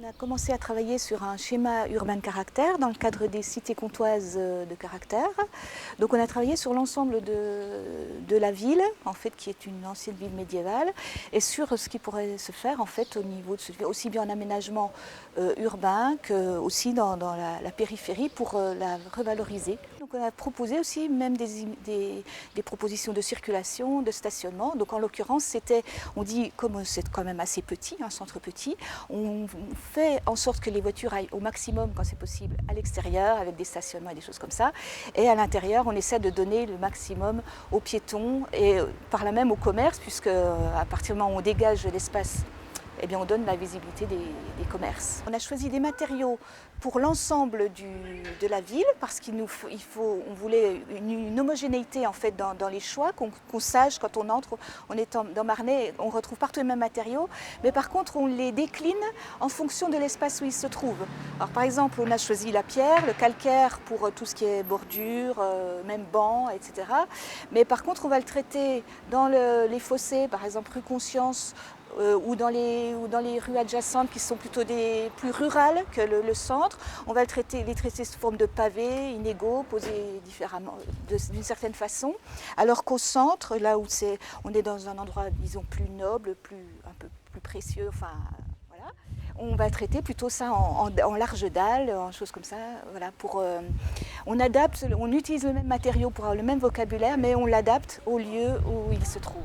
On a commencé à travailler sur un schéma urbain de caractère dans le cadre des cités comtoises de caractère. Donc on a travaillé sur l'ensemble de la ville, en fait, qui est une ancienne ville médiévale, et sur ce qui pourrait se faire en fait au niveau de aussi bien en aménagement urbain que aussi dans la périphérie pour la revaloriser. Donc on a proposé aussi même des propositions de circulation, de stationnement. Donc en l'occurrence c'était, on dit comme c'est quand même assez petit, un centre petit, on fait en sorte que les voitures aillent au maximum quand c'est possible à l'extérieur avec des stationnements et des choses comme ça. Et à l'intérieur on essaie de donner le maximum aux piétons et par là même au commerce, puisque à partir du moment où on dégage l'espace, eh bien, on donne la visibilité des commerces. On a choisi des matériaux pour l'ensemble de la ville parce on voulait une homogénéité en fait dans les choix, qu'on sache quand on entre, on est dans Marnay, on retrouve partout les mêmes matériaux, mais par contre on les décline en fonction de l'espace où ils se trouvent. Alors par exemple, on a choisi la pierre, le calcaire pour tout ce qui est bordure, même banc, etc. Mais par contre, on va le traiter dans les fossés, par exemple rue Conscience, ou dans les rues adjacentes qui sont plutôt plus rurales que le centre. On va les traiter sous forme de pavés inégaux, posés différemment, d'une certaine façon. Alors qu'au centre, là où on est dans un endroit, disons, plus noble, un peu plus précieux, enfin, voilà, on va traiter plutôt ça en large dalle, en choses comme ça. Voilà, on adapte, on utilise le même matériau pour avoir le même vocabulaire, mais on l'adapte au lieu où il se trouve.